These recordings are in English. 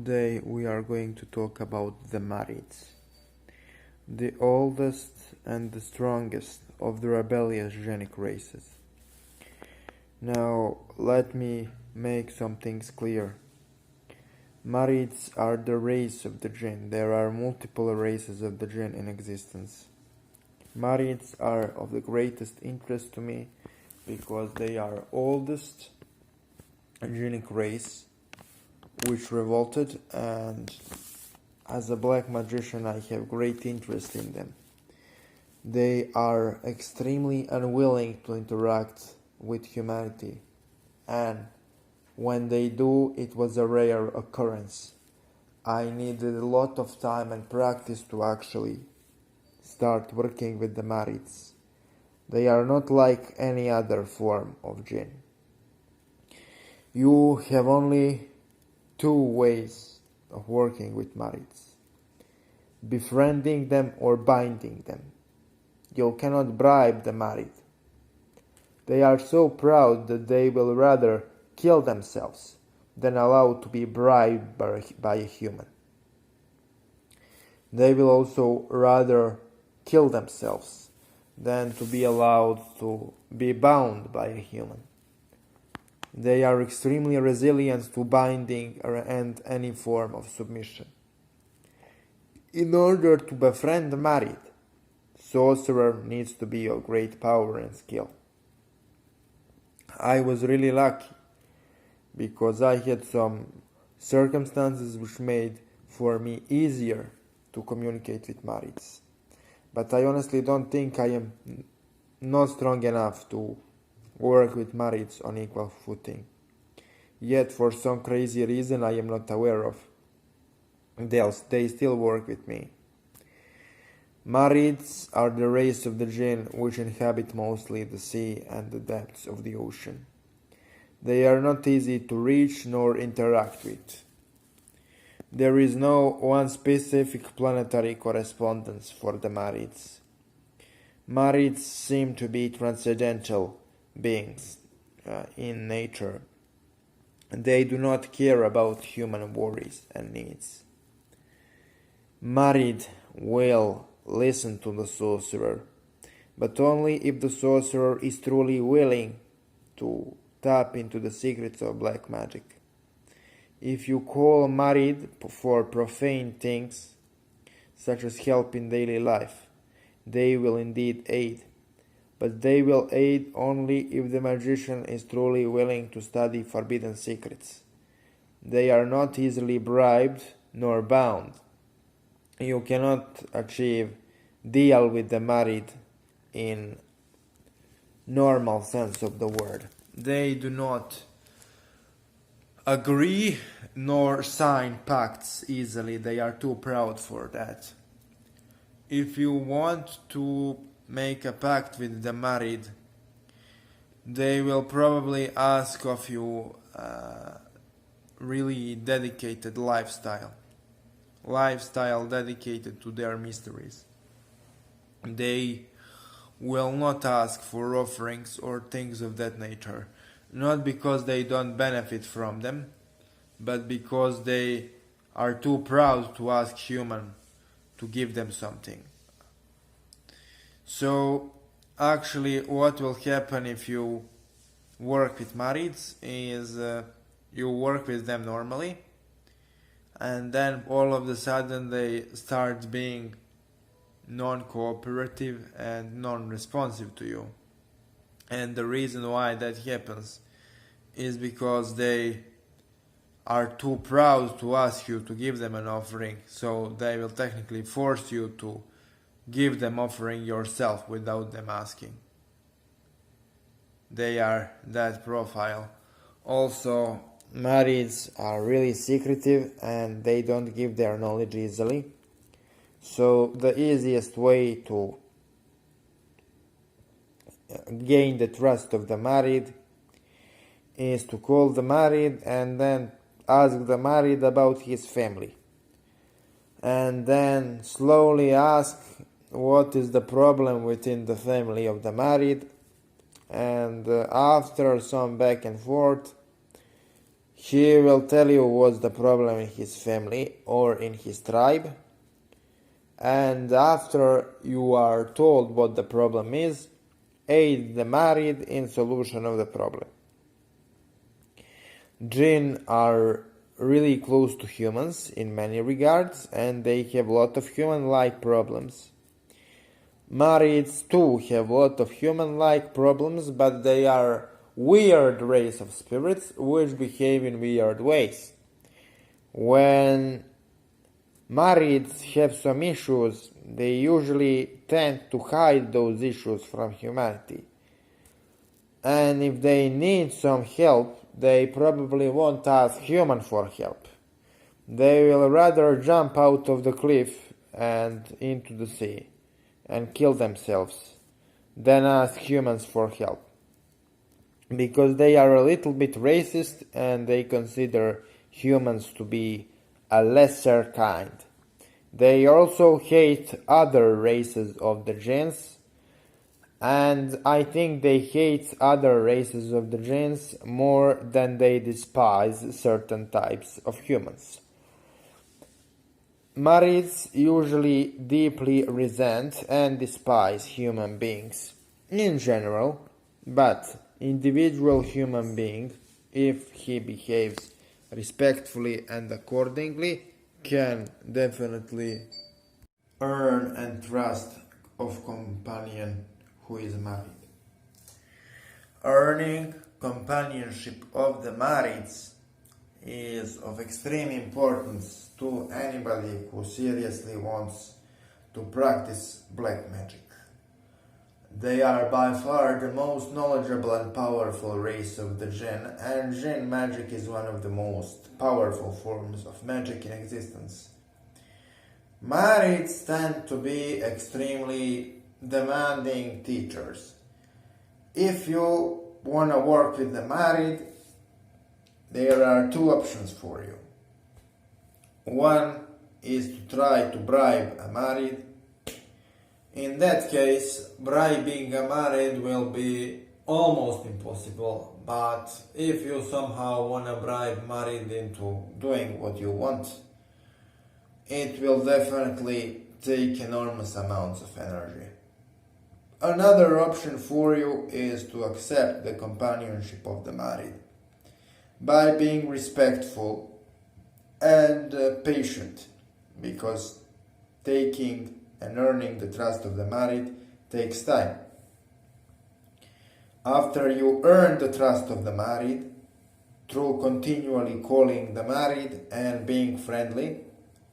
Today we are going to talk about the Marids, the oldest and the strongest of the rebellious genic races. Now let me make some things clear. Marids are the race of the jinn. There are multiple races of the jinn in existence. Marids are of the greatest interest to me because they are oldest genic race which revolted, and as a black magician I have great interest in them. They are extremely unwilling to interact with humanity, and when they do, it was a rare occurrence. I needed a lot of time and practice to actually start working with the Marids. They are not like any other form of jinn. You have only two ways of working with Marids: befriending them or binding them. You cannot bribe the Marid. They are so proud that they will rather kill themselves than allow to be bribed by a human. They will also rather kill themselves than to be allowed to be bound by a human. They are extremely resilient to binding and any form of submission. In order to befriend the Marid, sorcerer needs to be of great power and skill. I was really lucky because I had some circumstances which made for me easier to communicate with Marids. But I honestly don't think I am not strong enough to work with Marids on equal footing. Yet for some crazy reason I am not aware of, they still work with me. Marids are the race of the jinn which inhabit mostly the sea and the depths of the ocean. They are not easy to reach nor interact with. There is no one specific planetary correspondence for the Marids. Marids seem to be transcendental beings in nature. They do not care about human worries and needs. Marid will listen to the sorcerer, but only if the sorcerer is truly willing to tap into the secrets of black magic. If you call Marid for profane things, such as help in daily life, they will indeed aid. But they will aid only if the magician is truly willing to study forbidden secrets. They are not easily bribed nor bound. You cannot deal with the Marid in normal sense of the word. They do not agree nor sign pacts easily. They are too proud for that. If you want to make a pact with the Marid, they will probably ask of you really dedicated lifestyle dedicated to their mysteries. They will not ask for offerings or things of that nature, not because they don't benefit from them, but because they are too proud to ask human to give them something. So actually what will happen if you work with Marids is you work with them normally, and then all of a sudden they start being non-cooperative and non-responsive to you. And the reason why that happens is because they are too proud to ask you to give them an offering, so they will technically force you to give them offering yourself without them asking. They are that profile. Also, Marids are really secretive and they don't give their knowledge easily. So the easiest way to gain the trust of the Marid is to call the Marid and then ask the Marid about his family. And then slowly ask what is the problem within the family of the Marid, and after some back and forth He will tell you what's the problem in his family or in his tribe, and after you are told what the problem is, aid the married in solution of the problem. Jinn are really close to humans in many regards, and they have a lot of human-like problems. Marids too have a lot of human-like problems, but they are weird race of spirits which behave in weird ways. When Marids have some issues, they usually tend to hide those issues from humanity. And if they need some help, they probably won't ask human for help. They will rather jump out of the cliff and into the sea and kill themselves than ask humans for help. Because they are a little bit racist and they consider humans to be a lesser kind. They also hate other races of the jinns, and I think they hate other races of the jinns more than they despise certain types of humans. Marids usually deeply resent and despise human beings in general, but individual human being, if he behaves respectfully and accordingly, can definitely earn and trust of companion who is married. Earning companionship of the marids is of extreme importance to anybody who seriously wants to practice black magic. They are by far the most knowledgeable and powerful race of the Jinn, and Jinn magic is one of the most powerful forms of magic in existence. Marids tend to be extremely demanding teachers. If you want to work with the Marid, there are two options for you. One is to try to bribe a Marid. In that case, bribing a Marid will be almost impossible, but if you somehow want to bribe Marid into doing what you want, it will definitely take enormous amounts of energy. Another option for you is to accept the companionship of the Marid by being respectful and patient, because taking and earning the trust of the Marid takes time. After you earn the trust of the Marid through continually calling the Marid and being friendly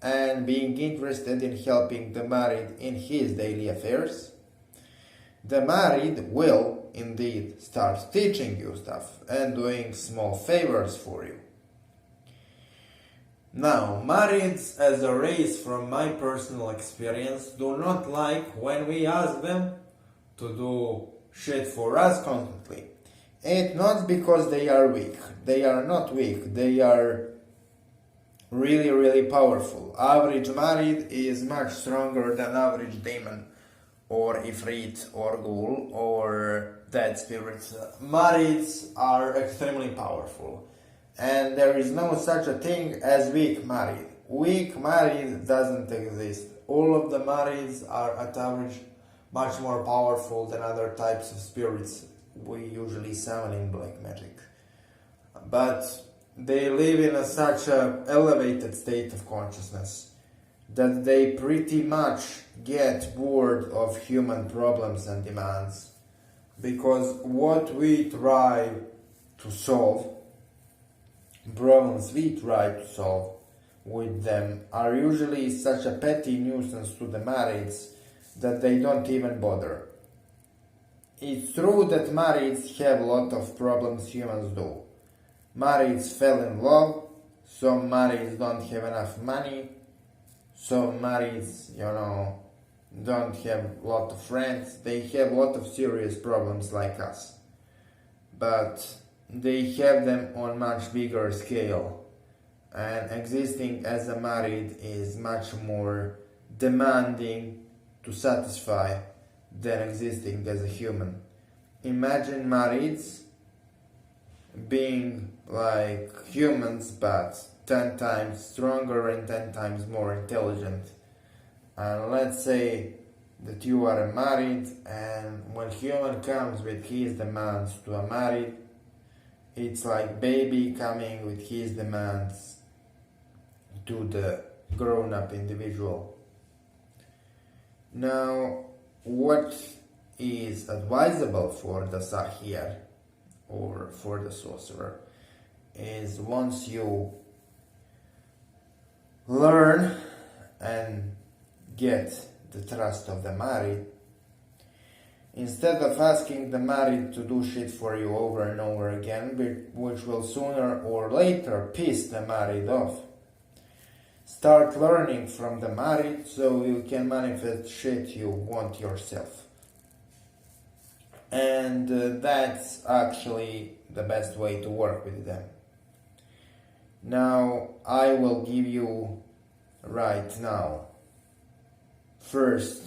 and being interested in helping the Marid in his daily affairs, the Marid will indeed start teaching you stuff and doing small favors for you. Now, Marids as a race, from my personal experience, do not like when we ask them to do shit for us constantly. It's not because they are weak. They are not weak. They are really powerful. Average Marid is much stronger than average demon or Ifrit or Ghoul or dead spirits. Marids are extremely powerful. And there is no such a thing as weak Marid. Weak Marid doesn't exist. All of the Marids are at average much more powerful than other types of spirits we usually summon in black magic. But they live in such an elevated state of consciousness that they pretty much get bored of human problems and demands. Because what we try to solve, problems we try to solve with them, are usually such a petty nuisance to the Marids that they don't even bother. It's true that Marids have a lot of problems humans do. Marids fell in love, some Marids don't have enough money, some Marids, don't have a lot of friends. They have a lot of serious problems like us. But they have them on much bigger scale, and existing as a Marid is much more demanding to satisfy than existing as a human. Imagine Marids being like humans but 10 times stronger and 10 times more intelligent. And let's say that you are married, and when human comes with his demands to a married, it's like baby coming with his demands to the grown-up individual. Now, what is advisable for the Sahir or for the sorcerer is, once you learn and get the trust of the married, instead of asking the married to do shit for you over and over again, which will sooner or later piss the married off, start learning from the married so you can manifest shit you want yourself. And that's actually the best way to work with them. Now, I will give you right now first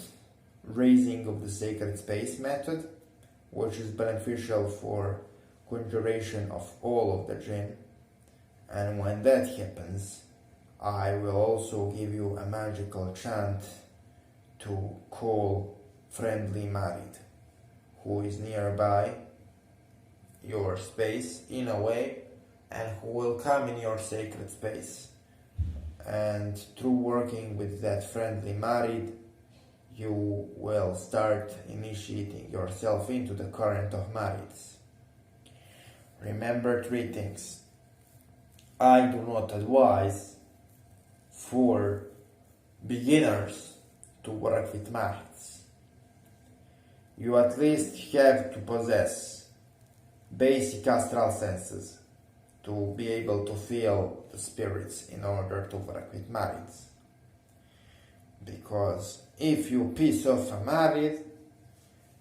raising of the sacred space method, which is beneficial for conjuration of all of the jinn. And when that happens, I will also give you a magical chant to call friendly married who is nearby your space in a way, and who will come in your sacred space. And through working with that friendly married, you will start initiating yourself into the current of marrieds. Remember 3 things. I do not advise for beginners to work with marrieds. You at least have to possess basic astral senses to be able to feel the spirits in order to work with marrieds. Because if you piss off a married,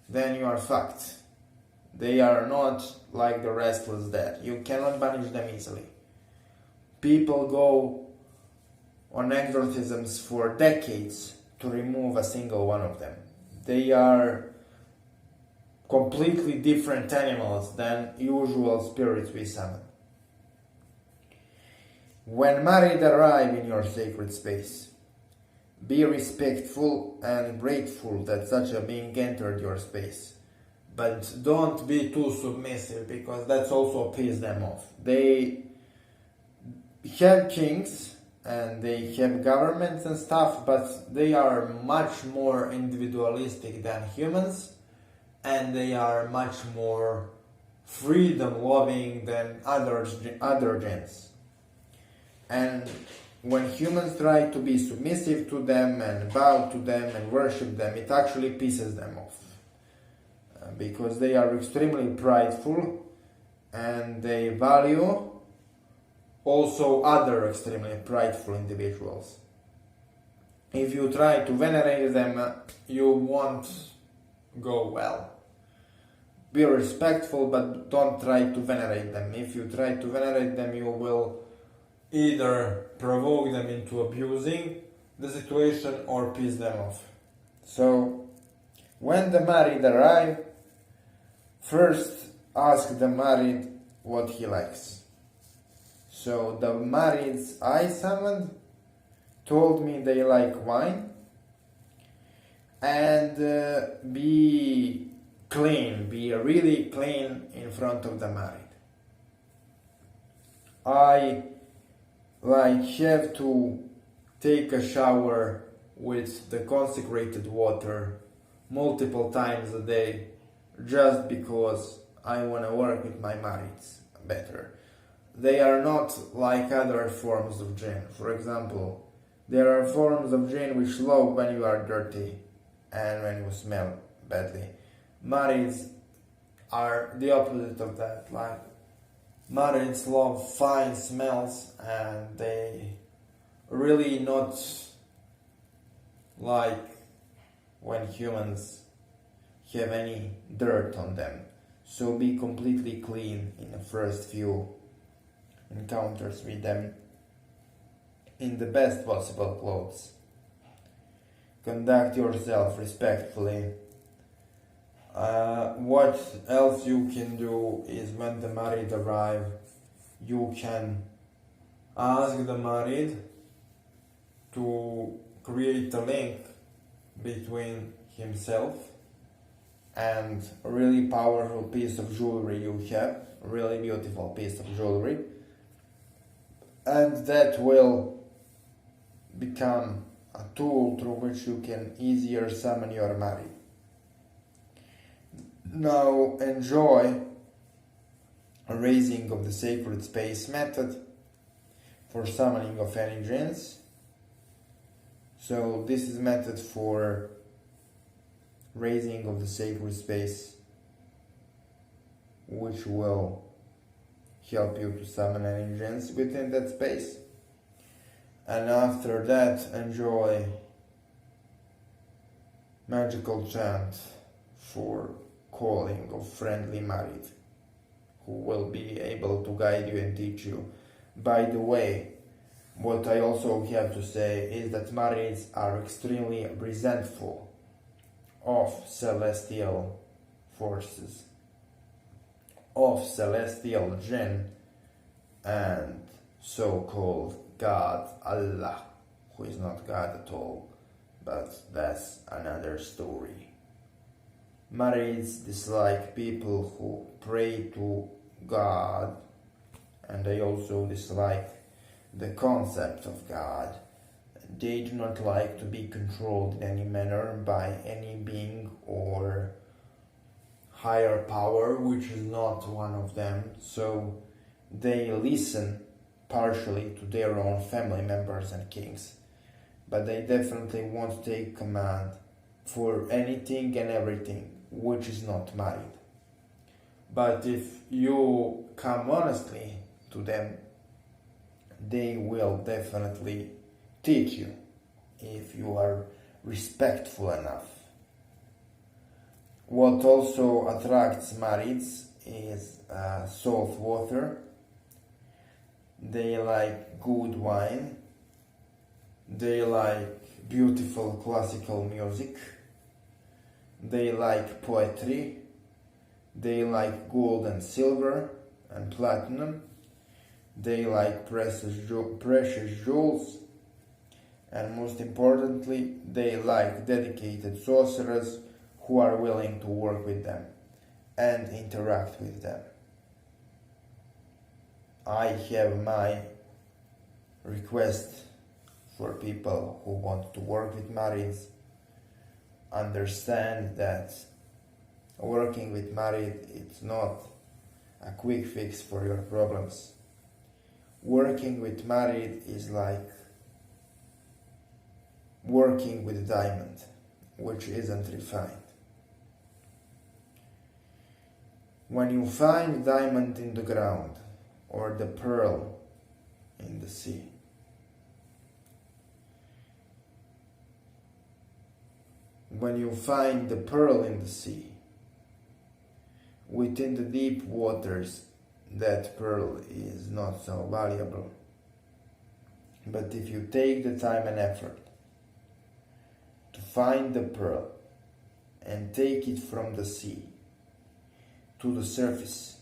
then you are fucked. They are not like the restless dead. You cannot banish them easily. People go on exorcisms for decades to remove a single one of them. They are completely different animals than usual spirits we summon. When married arrive in your sacred space, be respectful and grateful that such a being entered your space. But don't be too submissive, because that's also piss them off. They have kings and they have governments and stuff, but they are much more individualistic than humans, and they are much more freedom-loving than other gens. And when humans try to be submissive to them and bow to them and worship them, it actually pisses them off. Because they are extremely prideful and they value also other extremely prideful individuals. If you try to venerate them, you won't go well. Be respectful, but don't try to venerate them. If you try to venerate them, you will either provoke them into abusing the situation or piss them off. So, when the married arrive, first ask the married what he likes. So the marrieds I summoned told me they like wine and be clean, be really clean in front of the married. I have to take a shower with the consecrated water multiple times a day, just because I want to work with my marrieds better. They are not like other forms of jinn. For example, there are forms of jinn which love when you are dirty and when you smell badly. Marrieds are the opposite of that. Like, marrieds love fine smells, and they really not like when humans have any dirt on them. So be completely clean in the first few encounters with them in the best possible clothes. Conduct yourself respectfully. What else you can do is when the married arrive, you can ask the married to create a link between himself and a really powerful piece of jewelry you have, a really beautiful piece of jewelry, and that will become a tool through which you can easier summon your married. Now enjoy a raising of the sacred space method for summoning of any jinns. So this is method for raising of the sacred space, which will help you to summon any jinns within that space. And after that, enjoy magical chant for calling of friendly married, who will be able to guide you and teach you. By the way, what I also have to say is that marrieds are extremely resentful of celestial forces, of celestial jinn and so-called God Allah, who is not God at all, but that's another story. Marrieds dislike people who pray to God, and they also dislike the concept of God. They do not like to be controlled in any manner by any being or higher power, which is not one of them, so they listen partially to their own family members and kings, but they definitely won't take command for anything and everything which is not married. But if you come honestly to them, they will definitely teach you if you are respectful enough. What also attracts marrieds is salt water. They like good wine. They like beautiful classical music. They like poetry. They like gold and silver and platinum. They like precious jewels. And most importantly, they like dedicated sorcerers who are willing to work with them and interact with them. I have my request for people who want to work with marrieds. Understand that working with married, it's not a quick fix for your problems. Working with married is like working with diamond, which isn't refined. When you find diamond in the ground or the pearl in the sea, when you find the pearl in the sea, within the deep waters, that pearl is not so valuable. But if you take the time and effort to find the pearl and take it from the sea to the surface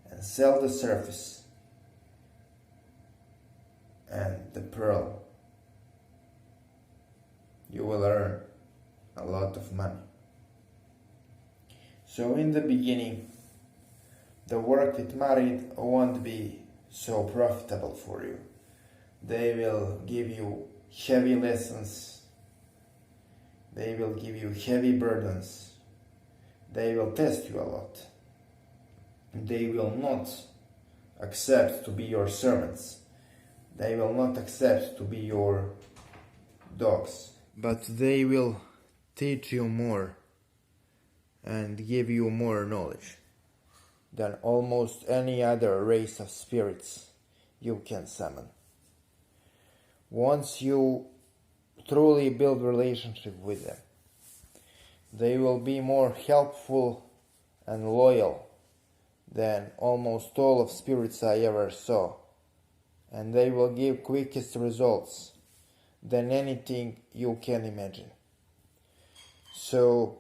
and sell the surface and the pearl, you will earn a lot of money. So in the beginning, the work with married won't be so profitable for you. They will give you heavy lessons. They will give you heavy burdens. They will test you a lot. They will not accept to be your servants. They will not accept to be your dogs. But they will teach you more and give you more knowledge than almost any other race of spirits you can summon. Once you truly build relationship with them, they will be more helpful and loyal than almost all of spirits I ever saw, and they will give quickest results than anything you can imagine. So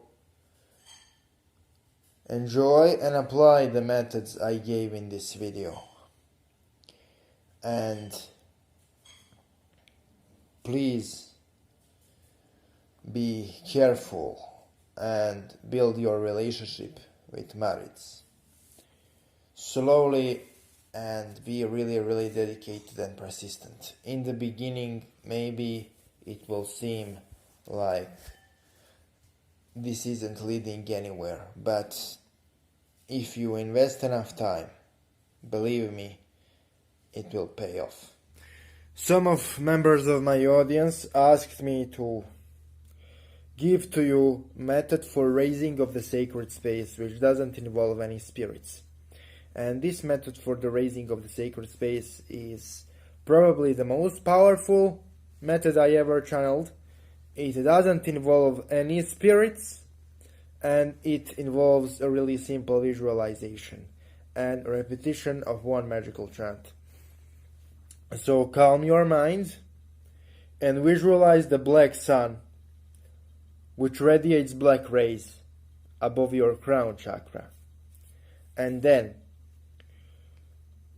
Enjoy and apply the methods I gave in this video. And please be careful and build your relationship with Marids slowly and be really dedicated and persistent. In the beginning, maybe it will seem like this isn't leading anywhere, but if you invest enough time, believe me, it will pay off. Some of members of my audience asked me to give to you method for raising of the sacred space which doesn't involve any spirits. And this method for the raising of the sacred space is probably the most powerful method I ever channeled. It doesn't involve any spirits, and it involves a really simple visualization and repetition of one magical chant. So calm your mind and visualize the black sun which radiates black rays above your crown chakra. And then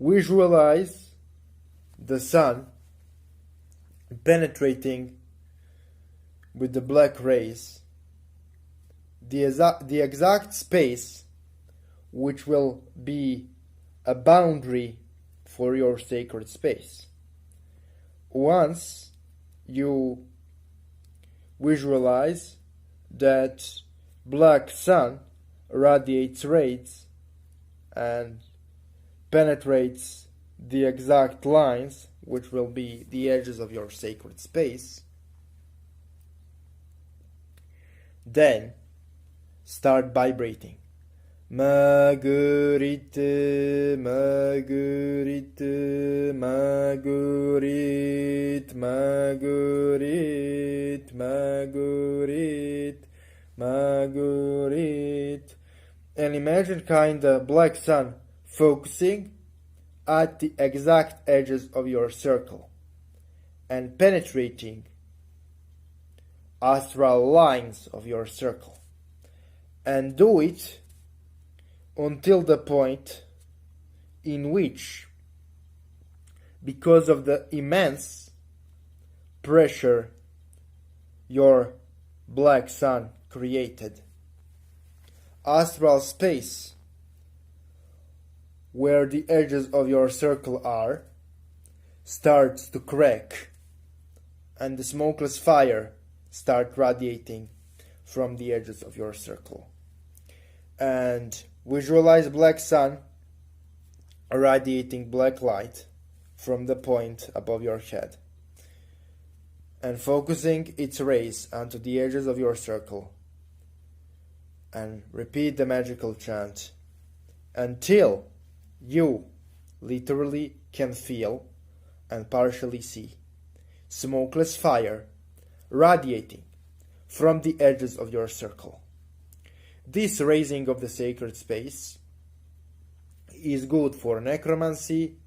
visualize the sun penetrating with the black rays the exact space which will be a boundary for your sacred space. Once you visualize that black sun radiates rays and penetrates the exact lines which will be the edges of your sacred space, then start vibrating. Marguerite, Marguerite, Marguerite, Marguerite, Marguerite, Marguerite. And imagine kinda black sun focusing at the exact edges of your circle and penetrating astral lines of your circle. And do it until the point in which, because of the immense pressure your black sun created, astral space where the edges of your circle are starts to crack and the smokeless fire start radiating from the edges of your circle. And visualize black sun radiating black light from the point above your head and focusing its rays onto the edges of your circle, and repeat the magical chant until you literally can feel and partially see smokeless fire radiating from the edges of your circle. This raising of the sacred space is good for necromancy,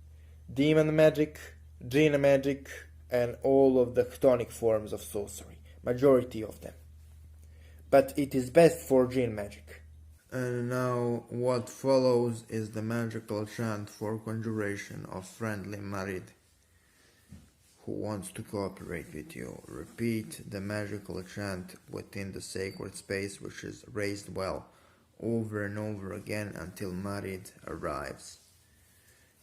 demon magic, jinn magic, and all of the chthonic forms of sorcery, majority of them. But it is best for jinn magic. And now what follows is the magical chant for conjuration of friendly Marid who wants to cooperate with you. Repeat the magical chant within the sacred space which is raised well over and over again until Marid arrives.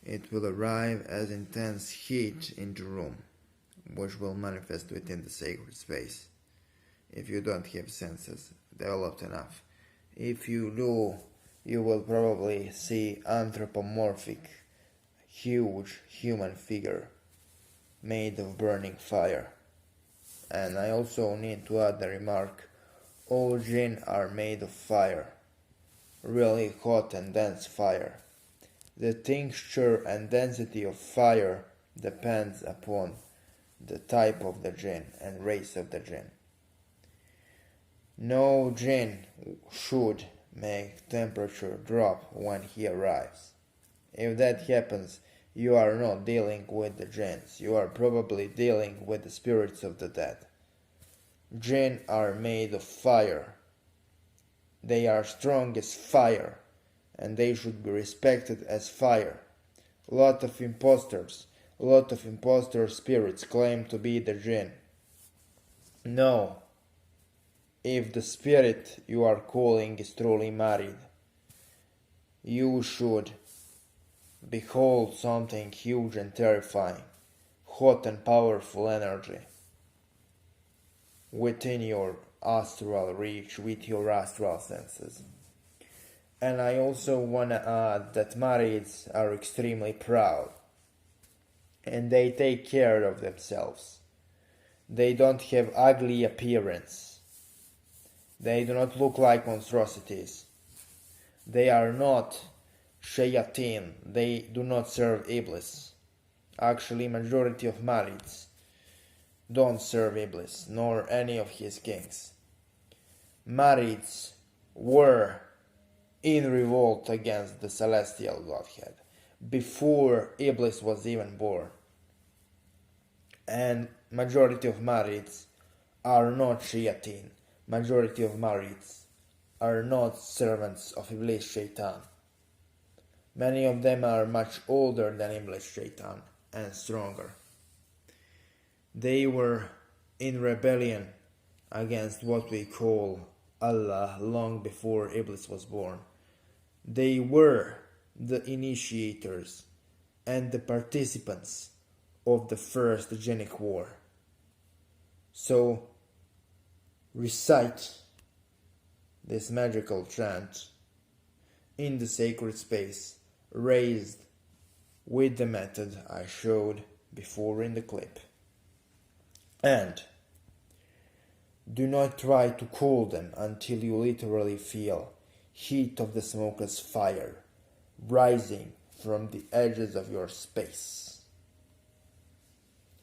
It will arrive as intense heat in the room which will manifest within the sacred space. If you don't have senses developed enough. If you do, you will probably see anthropomorphic, huge human figure made of burning fire. And I also need to add the remark, all jinn are made of fire, really hot and dense fire. The tincture and density of fire depends upon the type of the jinn and race of the jinn. No jinn should make temperature drop when he arrives. If that happens, you are not dealing with the jinns, you are probably dealing with the spirits of the dead. Jinn are made of fire, they are strong as fire, and they should be respected as fire. A lot of impostor spirits claim to be the jinn. No, if the spirit you are calling is truly married, you should behold something huge and terrifying, hot and powerful energy within your astral reach, with your astral senses. And I also want to add that Marids are extremely proud, and they take care of themselves. They don't have ugly appearance. They do not look like monstrosities. They are not shayateen. They do not serve Iblis. Actually, majority of Marids don't serve Iblis, nor any of his kings. Marids were in revolt against the celestial godhead before Iblis was even born. And majority of Marids are not shayateen. Majority of Marids are not servants of Iblis Shaitan. Many of them are much older than Iblis Shaitan and stronger. They were in rebellion against what we call Allah long before Iblis was born. They were the initiators and the participants of the first Genic War. So, recite this magical chant in the sacred space raised with the method I showed before in the clip. And do not try to cool them until you literally feel heat of the smokeless fire rising from the edges of your space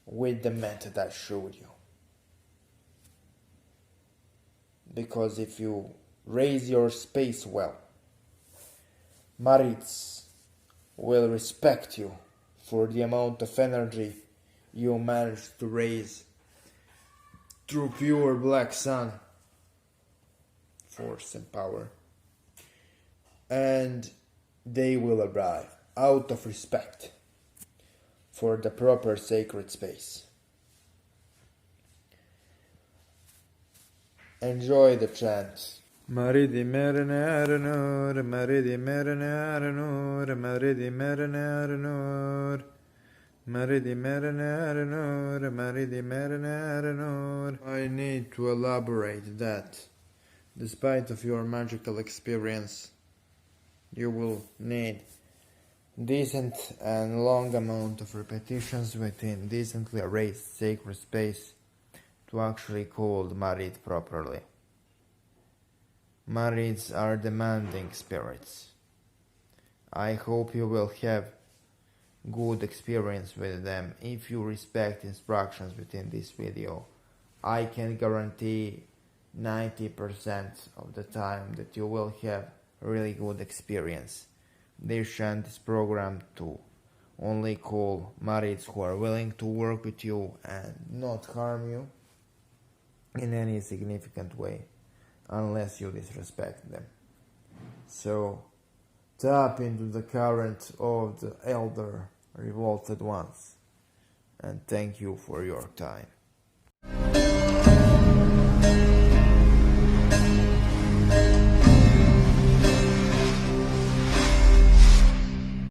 with the method I showed you. Because if you raise your space well, Marids will respect you for the amount of energy you managed to raise through pure black sun, force and power. And they will arrive out of respect for the proper sacred space. Enjoy the chant. Maridi merene aranur, maridi merene aranur, maridi merene aranur, maridi merene aranur, maridi merene aranur. I need to elaborate that, despite of your magical experience, you will need decent and long amount of repetitions within decently raised sacred space to actually call the Marid properly. Marids are demanding spirits. I hope you will have good experience with them. If you respect instructions within this video, I can guarantee 90% of the time that you will have really good experience. This chant is programmed to only call Marids who are willing to work with you and not harm you in any significant way, unless you disrespect them. So, tap into the current of the elder revolted ones, and thank you for your time.